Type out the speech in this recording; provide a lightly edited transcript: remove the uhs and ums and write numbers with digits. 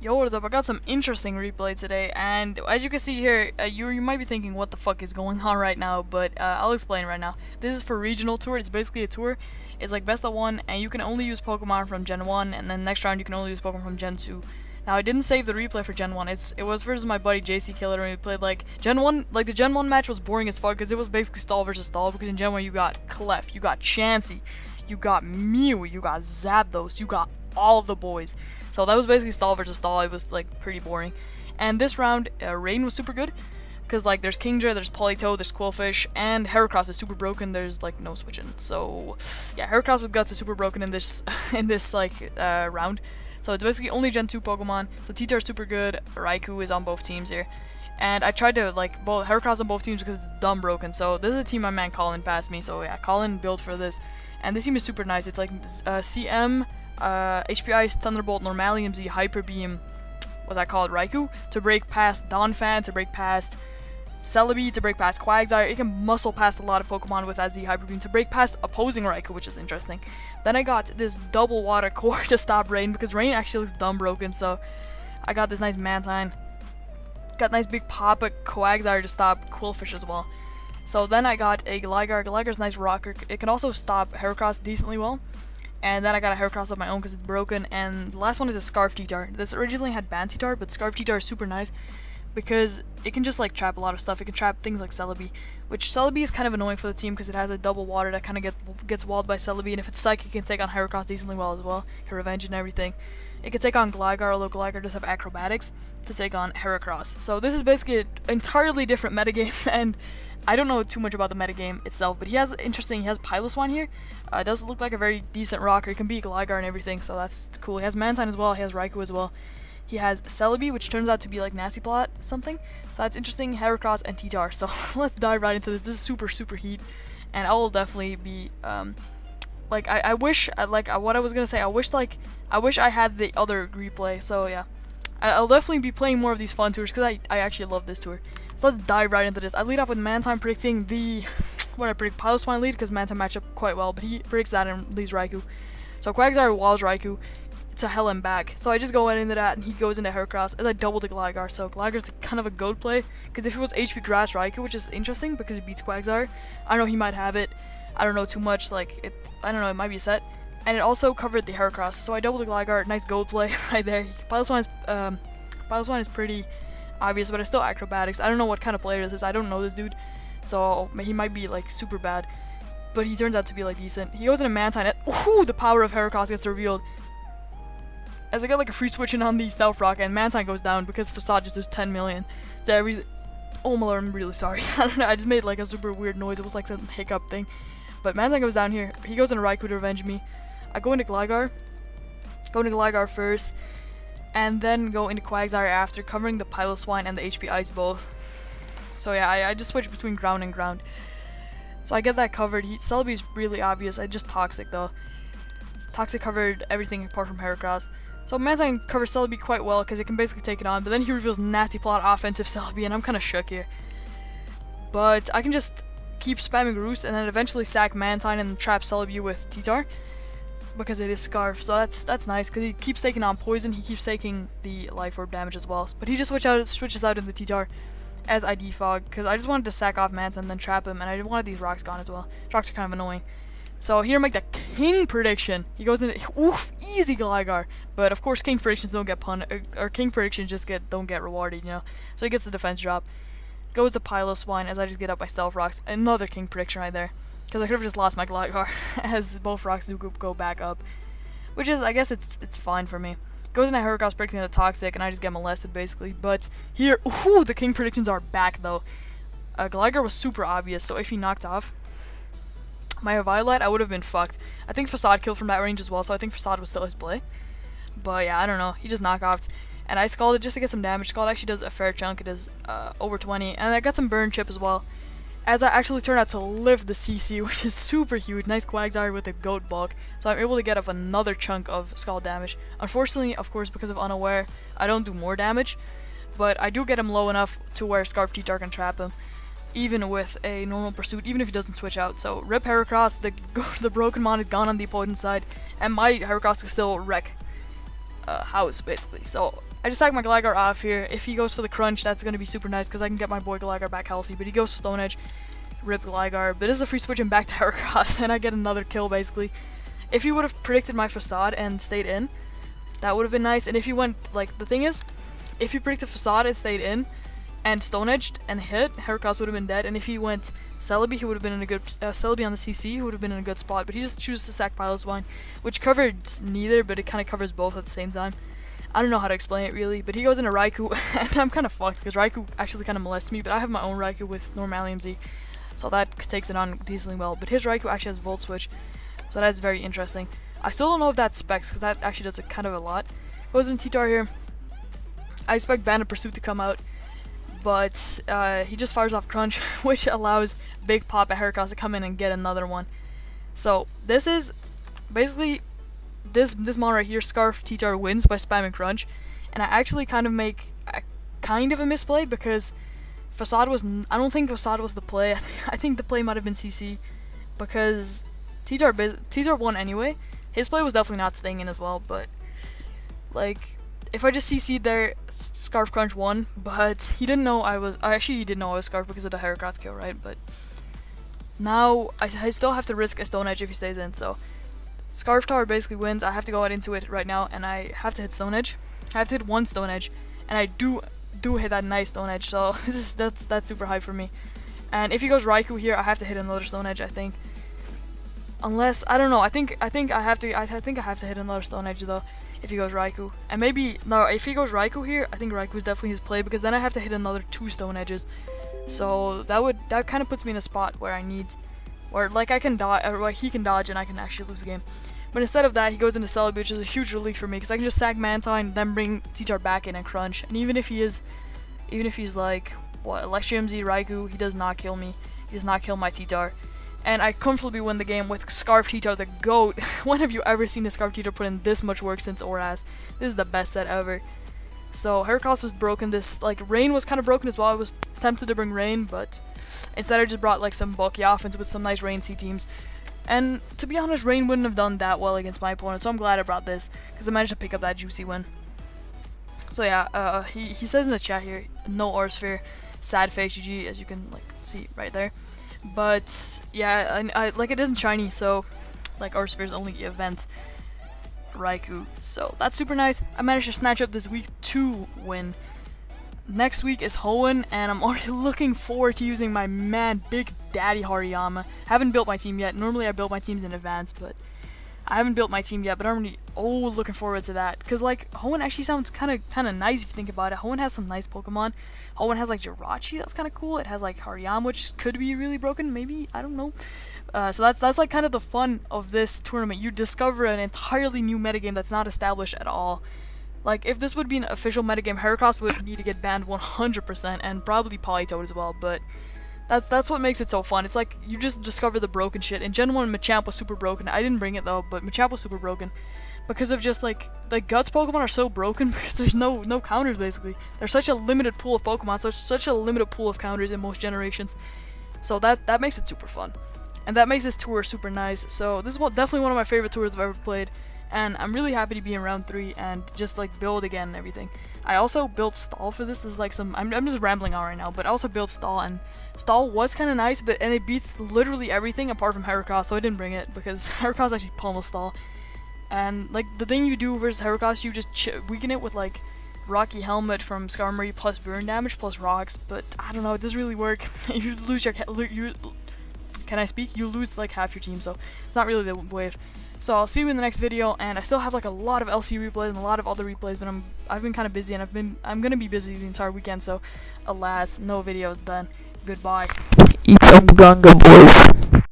Yo, what is up? I got some interesting replay today, and as you can see here, you might be thinking what the fuck is going on right now, but I'll explain right now. This is for regional tour. It's basically a tour. It's like best of 1, and you can only use Pokemon from Gen 1, and then next round you can only use Pokemon from Gen 2. Now, I didn't save the replay for Gen 1. It was versus my buddy JC Killer, and we played like Gen 1. Like the Gen 1 match was boring as fuck because it was basically stall versus stall. Because in Gen 1 you got Clef, you got Chansey, you got Mew, you got Zapdos, you got all of the boys. So that was basically stall versus stall. It was like pretty boring. And this round, Rain was super good because like there's Kingdra, there's Politoed, there's Quillfish, and Heracross is super broken. There's like no switching. So yeah, Heracross with Guts is super broken in this round. So it's basically only Gen 2 Pokemon. So T-Tar is super good. Raikou is on both teams here. And I tried to like both Heracross on both teams because it's dumb broken. So this is a team my man Colin passed me. So yeah, Colin built for this. And this team is super nice. It's like CM, HPI's Thunderbolt, Normalium Z, Hyper Beam, what's that called, Raikou, to break past Donphan, to break past Celebi, to break past Quagsire. It can muscle past a lot of Pokemon with that Z Hyper Beam, to break past opposing Raikou, which is interesting. Then I got this double water core to stop Rain, because Rain actually looks dumb broken, so I got this nice Mantine. Got nice big pop at Quagsire to stop Quillfish as well. So then I got a Gligar. Gligar's nice rocker. It can also stop Heracross decently well. And then I got a Heracross of my own because it's broken. And the last one is a Scarf T-Tar. This originally had Ban T-Tar, but Scarf T-Tar is super nice because it can just like trap a lot of stuff. It can trap things like Celebi, which Celebi is kind of annoying for the team because it has a double water that kind of gets walled by Celebi. And if it's Psychic, it can take on Heracross decently well as well. Can Revenge and everything. It can take on Gligar, although Gligar does have Acrobatics to take on Heracross. So this is basically an entirely different metagame, and I don't know too much about the metagame itself, but he has Piloswine here. It does look like a very decent rocker. He can beat Gligar and everything, so that's cool. He has Mantine as well. He has Raikou as well. He has Celebi, which turns out to be like Nasty Plot something. So that's interesting. Heracross and T-Tar. So let's dive right into this. This is super heat, and I will definitely be like I wish what I was gonna say. I wish I had the other replay. So yeah. I'll definitely be playing more of these fun tours because I actually love this tour. So let's dive right into this. I lead off with Mantine predicting the, what I predict, Piloswine lead because Mantine match up quite well, but he predicts that and leads Raikou. So Quagsire walls Raikou to hell and back. So I just go right into that and he goes into Heracross as I double the Gligar. So Gligar's kind of a goat play because if it was HP Grass Raikou, which is interesting because he beats Quagsire, I don't know, he might have it. I don't know too much, like, I don't know, it might be a set. And it also covered the Heracross, so I doubled the Gligar. Nice gold play right there. Piloswine is pretty obvious, but I still Acrobatics. I don't know what kind of player this is. I don't know this dude, so he might be like super bad, but he turns out to be like decent. He goes into Mantine. Ooh, the power of Heracross gets revealed as I get like a free switch in on the Stealth Rock, and Mantine goes down because Facade just does 10 million to every. Oh my lord, I'm really sorry. I don't know. I just made like a super weird noise. It was like some hiccup thing. But Mantine goes down here. He goes into Raikou to revenge me. I go into Gligar. Go into Gligar first. And then go into Quagsire after, covering the Piloswine and the HP Ice both. So yeah, I just switch between ground and ground. So I get that covered. Celebi is really obvious. I just Toxic though. Toxic covered everything apart from Heracross. So Mantine covers Celebi quite well because it can basically take it on. But then he reveals Nasty Plot offensive Celebi, and I'm kind of shook here. But I can just keep spamming Roost and then eventually sack Mantine and trap Celebi with T-Tar because it is Scarf. So that's nice because he keeps taking on Poison. He keeps taking the Life Orb damage as well. But he just switches out into T-Tar as I defog because I just wanted to sack off Mantine and then trap him, and I wanted these rocks gone as well. Rocks are kind of annoying. So here I make the King prediction. He goes into oof, easy Gligar. But of course King predictions don't get or King predictions just don't get rewarded, you know. So he gets the defense drop. Goes to Piloswine as I just get up my Stealth Rocks. Another King prediction right there. Because I could have just lost my Gligar as both rocks do go back up. Which is, I guess it's fine for me. Goes into Heracross predicting the Toxic and I just get molested basically. But here, ooh, the King predictions are back though. Gligar was super obvious, so if he knocked off my Violet, I would have been fucked. I think Facade killed from that range as well, so I think Facade was still his play. But yeah, I don't know. He just knocked off. And I Scalded just to get some damage. Scald actually does a fair chunk. It does over 20. And I got some Burn Chip as well, as I actually turned out to live the CC, which is super huge. Nice Quagsire with a Goat Bulk. So I'm able to get up another chunk of Scald damage. Unfortunately, of course, because of Unaware, I don't do more damage. But I do get him low enough to where Scarf T-Tar can trap him, even with a normal pursuit, even if he doesn't switch out. So rip Heracross, the broken mon is gone on the opponent's side, and my Heracross can still wreck house basically. So I just sack my Gligar off here. If he goes for the crunch, that's going to be super nice because I can get my boy Gligar back healthy. But he goes for Stone Edge, rip Gligar. But this is a free switch and back to Heracross, and I get another kill basically. If he would have predicted my Facade and stayed in, that would have been nice. And if he went, like, the thing is, if he predicted Facade and stayed in, and Stone Edged and hit, Heracross would have been dead. And if he went Celebi, he would have been in a good Celebi on the CC, he would have been in a good spot. But he just chooses to sack Piloswine, which covered neither, but it kind of covers both at the same time. I don't know how to explain it really, but he goes into Raikou, and I'm kind of fucked because Raikou actually kind of molests me. But I have my own Raikou with Normalium Z, so that takes it on decently well. But his Raikou actually has Volt Switch, so that's very interesting. I still don't know if that's Specs because that actually does kind of a lot. Goes into T-Tar here. I expect Bandit Pursuit to come out, but he just fires off Crunch, which allows Big Pop at Heracross to come in and get another one. So this is basically this mon right here, Scarf T-Tar, wins by spamming Crunch, and I actually kind of make a misplay because Facade was. I don't think Facade was the play. I think the play might have been CC because T-Tar won anyway. His play was definitely not staying in as well, but like, if I just CC'd there, Scarf Crunch won, but he didn't know I was. Actually, he didn't know I was Scarf because of the Heracross kill, right? But now I still have to risk a Stone Edge if he stays in. So Scarf Tower basically wins. I have to go out into it right now, and I have to hit Stone Edge. I have to hit one Stone Edge, and I do hit that nice Stone Edge. So that's super high for me. And if he goes Raikou here, I have to hit another Stone Edge, I think. Unless, I don't know, I think I have to hit another Stone Edge though if he goes Raikou. And maybe no, if he goes Raikou here, I think Raikou is definitely his play because then I have to hit another 2 Stone Edges. So that kind of puts me in a spot where I need, where like I can dodge, or like he can dodge and I can actually lose the game. But instead of that, he goes into Celebi, which is a huge relief for me because I can just sack Mantine, then bring T-Tar back in and Crunch. And even if he's like what, Electrium Z Raikou, he does not kill me. He does not kill my T-Tar. And I comfortably win the game with Scarf T-Tar, the GOAT. When have you ever seen a Scarf T-Tar put in this much work since Oras? This is the best set ever. So Heracross was broken. This, like, Rain was kind of broken as well. I was tempted to bring Rain, but instead I just brought like some bulky offense with some nice Rain C teams. And to be honest, Rain wouldn't have done that well against my opponent, so I'm glad I brought this because I managed to pick up that juicy win. So yeah, he says in the chat here, no Orsphere, sad face GG, as you can like see right there. But yeah, I like it isn't shiny, so like Orsphere's only event Raikou, so that's super nice. I managed to snatch up this week 2 win. Next week is Hoenn, and I'm already looking forward to using my man Big Daddy Hariyama. Haven't built my team yet. Normally I build my teams in advance, but I haven't built my team yet, but I'm really looking forward to that. Because, like, Hoenn actually sounds kind of nice if you think about it. Hoenn has some nice Pokemon. Hoenn has, like, Jirachi, that's kind of cool. It has, like, Hariyama, which could be really broken, maybe, I don't know. So that's, like, kind of the fun of this tournament. You discover an entirely new metagame that's not established at all. Like, if this would be an official metagame, Heracross would need to get banned 100%, and probably Politoed as well, but that's what makes it so fun. It's like, you just discover the broken shit. In Gen 1, Machamp was super broken. I didn't bring it though, but Machamp was super broken. Because of just like Guts Pokemon are so broken because there's no counters basically. There's such a limited pool of Pokemon, so there's such a limited pool of counters in most generations. So that makes it super fun. And that makes this tour super nice. So this is definitely one of my favorite tours I've ever played. And I'm really happy to be in round 3 and just like build again and everything. I also built Stall for this. This is like I'm just rambling on right now, but I also built Stall, and Stall was kind of nice, and it beats literally everything apart from Heracross, so I didn't bring it because Heracross actually pummels Stall. And like the thing you do versus Heracross, you just weaken it with like Rocky Helmet from Skarmory plus burn damage plus rocks, but I don't know, it doesn't really work. You lose your can I speak? You lose like half your team, so it's not really the wave. So I'll see you in the next video, and I still have like a lot of LC replays and a lot of other replays, but I've been kind of busy, and I'm gonna be busy the entire weekend, so alas, no videos then. Goodbye. Eat some Gunga, boys.